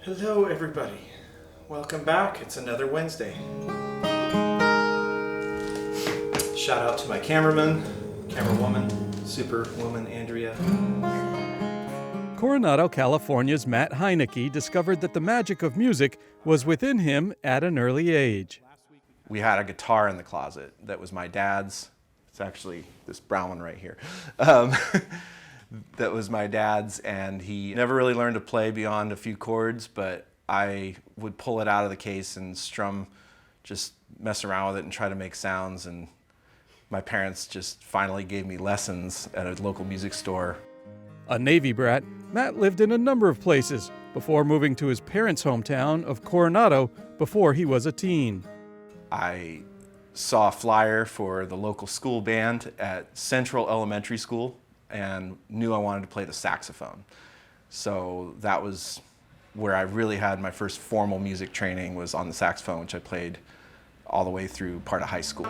Hello everybody, welcome back. It's another Wednesday. Shout out to my cameraman, camerawoman, superwoman Andrea. Coronado California's Matt Heinecke discovered that the magic of music was within him at an early age. We had a guitar in the closet that was my dad's. It's actually this brown one right here. That was my dad's, and he never really learned to play beyond a few chords, but I would pull it out of the case and strum, just mess around with it and try to make sounds, and my parents just finally gave me lessons at a local music store. A Navy brat, Matt lived in a number of places before moving to his parents' hometown of Coronado before he was a teen. I saw a flyer for the local school band at Central Elementary School and knew I wanted to play the saxophone. So that was where I really had my first formal music training, was on the saxophone, which I played all the way through part of high school.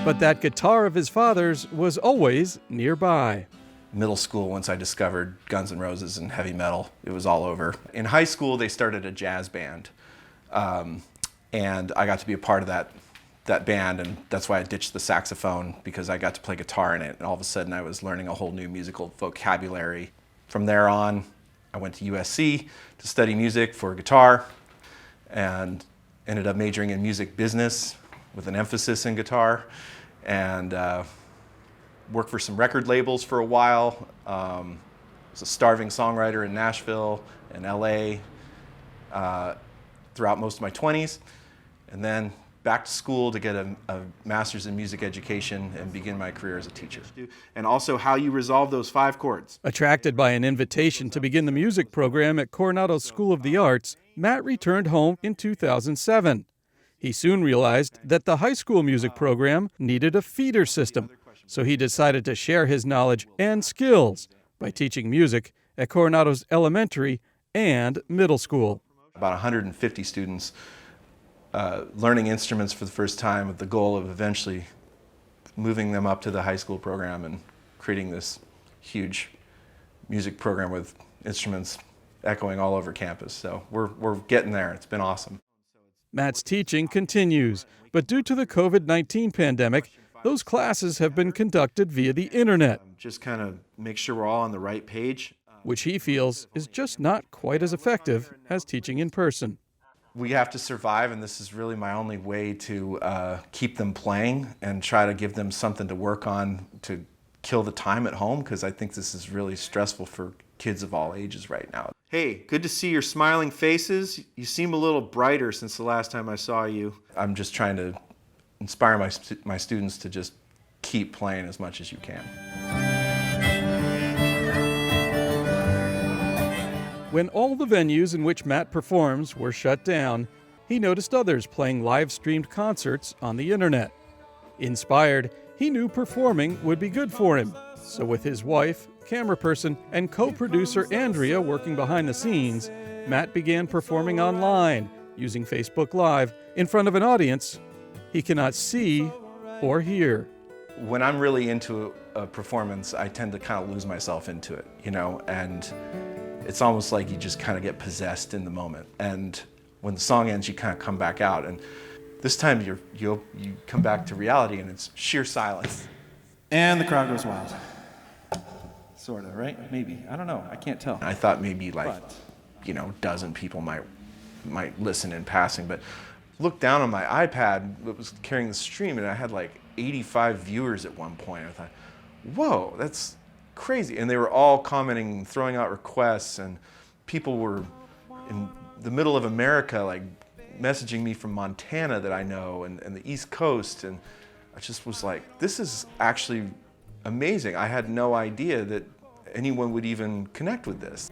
But that guitar of his father's was always nearby. Middle school, once I discovered Guns N' Roses and heavy metal, it was all over. In high school, they started a jazz band, and I got to be a part of that band, and that's why I ditched the saxophone, because I got to play guitar in it, and all of a sudden I was learning a whole new musical vocabulary. From there on, I went to USC to study music for guitar, and ended up majoring in music business with an emphasis in guitar, and worked for some record labels for a while. Was a starving songwriter in Nashville and LA throughout most of my 20s, and then back to school to get a master's in music education and begin my career as a teacher. And also how you resolve those 5 chords. Attracted by an invitation to begin the music program at Coronado's School of the Arts, Matt returned home in 2007. He soon realized that the high school music program needed a feeder system, so he decided to share his knowledge and skills by teaching music at Coronado's elementary and middle school. About 150 students learning instruments for the first time, with the goal of eventually moving them up to the high school program and creating this huge music program with instruments echoing all over campus. So we're getting there. It's been awesome. Matt's teaching continues, but due to the COVID-19 pandemic, those classes have been conducted via the internet, Just kind of make sure we're all on the right page. which he feels is just not quite as effective as teaching in person. We have to survive, and this is really my only way to keep them playing and try to give them something to work on to kill the time at home, because I think this is really stressful for kids of all ages right now. Hey, good to see your smiling faces. You seem a little brighter since the last time I saw you. I'm just trying to inspire my students to just keep playing as much as you can. When all the venues in which Matt performs were shut down, he noticed others playing live-streamed concerts on the internet. Inspired, he knew performing would be good for him. So with his wife, camera person, and co-producer Andrea working behind the scenes, Matt began performing online, using Facebook Live, in front of an audience he cannot see or hear. When I'm really into a performance, I tend to kind of lose myself into it, and it's almost like you just kind of get possessed in the moment. And when the song ends, you kind of come back out. And this time you come back to reality, and it's sheer silence. And the crowd goes wild. Sort of, right? Maybe. I don't know. I can't tell. I thought maybe a dozen people might listen in passing. But looked down on my iPad that was carrying the stream, and I had like 85 viewers at one point. I thought, whoa, that's crazy. And they were all commenting, throwing out requests, and people were in the middle of America, like messaging me from Montana that I know, and the East Coast, and I just was like, this is actually amazing. I had no idea that anyone would even connect with this.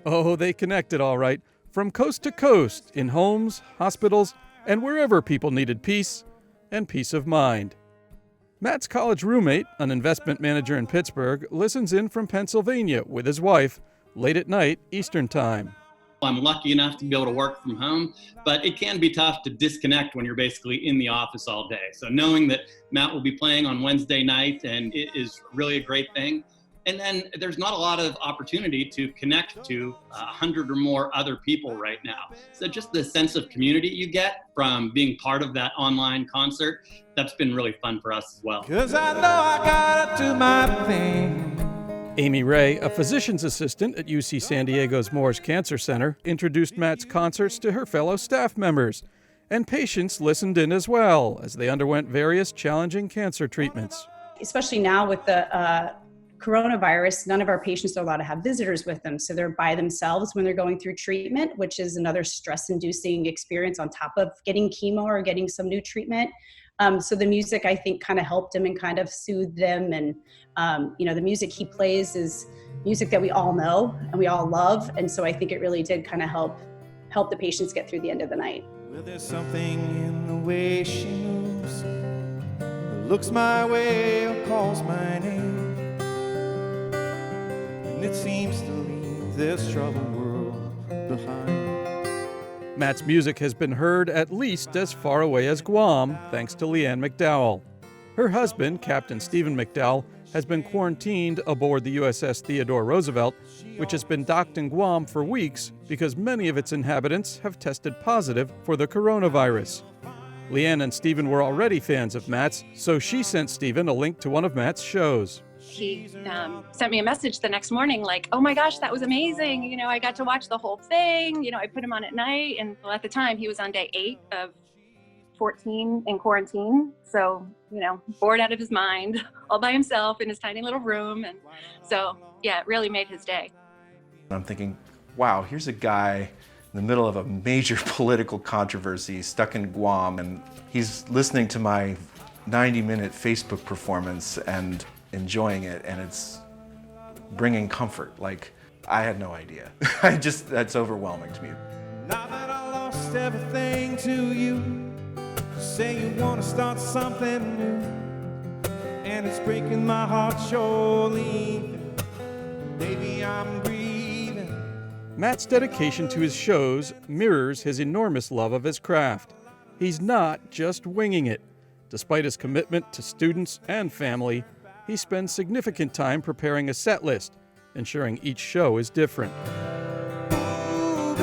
Oh, they connected all right, from coast to coast, in homes, hospitals, and wherever people needed peace and peace of mind. Matt's college roommate, an investment manager in Pittsburgh, listens in from Pennsylvania with his wife, late at night, Eastern Time. I'm lucky enough to be able to work from home, but it can be tough to disconnect when you're basically in the office all day. So knowing that Matt will be playing on Wednesday night, and it is really a great thing. And then there's not a lot of opportunity to connect to 100 or more other people right now. So just the sense of community you get from being part of that online concert, that's been really fun for us as well. 'Cause I know I gotta do my thing. Amy Ray, a physician's assistant at UC San Diego's Moores Cancer Center, introduced Matt's concerts to her fellow staff members. And patients listened in as well as they underwent various challenging cancer treatments. Especially now with the coronavirus, none of our patients are allowed to have visitors with them. So they're by themselves when they're going through treatment, which is another stress-inducing experience on top of getting chemo or getting some new treatment. So the music, I think, kind of helped him and kind of soothed them. And, the music he plays is music that we all know and we all love. And so I think it really did kind of help the patients get through the end of the night. Well, there's something in the way she moves, looks my way or calls my name, and it seems to leave this troubled world behind. Matt's music has been heard at least as far away as Guam, thanks to Leanne McDowell. Her husband, Captain Stephen McDowell, has been quarantined aboard the USS Theodore Roosevelt, which has been docked in Guam for weeks because many of its inhabitants have tested positive for the coronavirus. Leanne and Stephen were already fans of Matt's, so she sent Stephen a link to one of Matt's shows. He sent me a message the next morning like, oh my gosh, that was amazing. I got to watch the whole thing. I put him on at night. And at the time he was on day 8 of 14 in quarantine. So, bored out of his mind, all by himself in his tiny little room. And so, yeah, it really made his day. I'm thinking, wow, here's a guy in the middle of a major political controversy stuck in Guam, and he's listening to my 90-minute Facebook performance and enjoying it, and it's bringing comfort. Like, I had no idea. That's overwhelming to me. Now that I lost everything to you, say you want to start something new, and it's breaking my heart, surely. Baby, I'm breathing. Matt's dedication to his shows mirrors his enormous love of his craft. He's not just winging it. Despite his commitment to students and family, he spends significant time preparing a set list, ensuring each show is different. Ooh,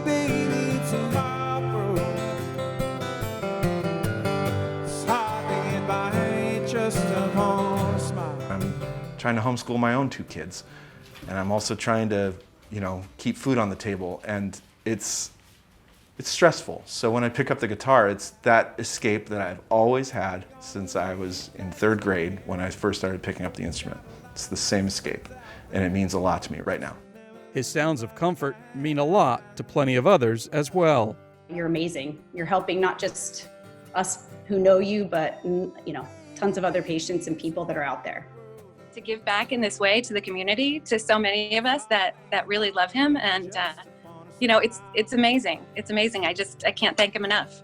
baby, tomorrow. It's hard to get by just upon a smile. I'm trying to homeschool my own 2 kids, and I'm also trying to, keep food on the table, and it's stressful. So when I pick up the guitar, it's that escape that I've always had since I was in 3rd grade when I first started picking up the instrument. It's the same escape, and it means a lot to me right now. His sounds of comfort mean a lot to plenty of others as well. You're amazing. You're helping not just us who know you, but, tons of other patients and people that are out there. To give back in this way to the community, to so many of us that really love him. And, it's amazing. It's amazing. I can't thank him enough.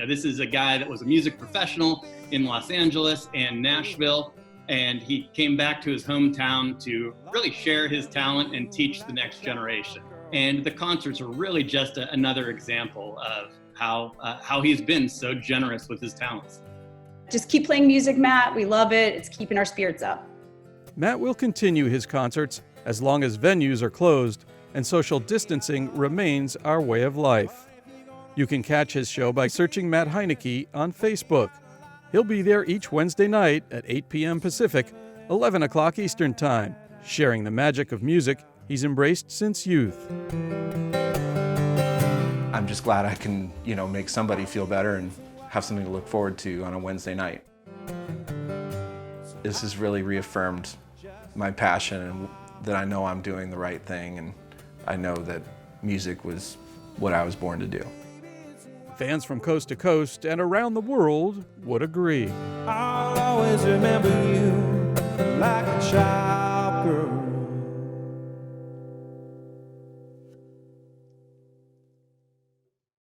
This is a guy that was a music professional in Los Angeles and Nashville, and he came back to his hometown to really share his talent and teach the next generation. And the concerts are really just another example of how he's been so generous with his talents. Just keep playing music, Matt. We love it. It's keeping our spirits up. Matt will continue his concerts as long as venues are closed and social distancing remains our way of life. You can catch his show by searching Matt Heinecke on Facebook. He'll be there each Wednesday night at 8 p.m. Pacific, 11 o'clock Eastern Time, sharing the magic of music he's embraced since youth. I'm just glad I can, make somebody feel better and have something to look forward to on a Wednesday night. This has really reaffirmed my passion and that I know I'm doing the right thing, and I know that music was what I was born to do. Fans from coast to coast and around the world would agree. I'll always remember you.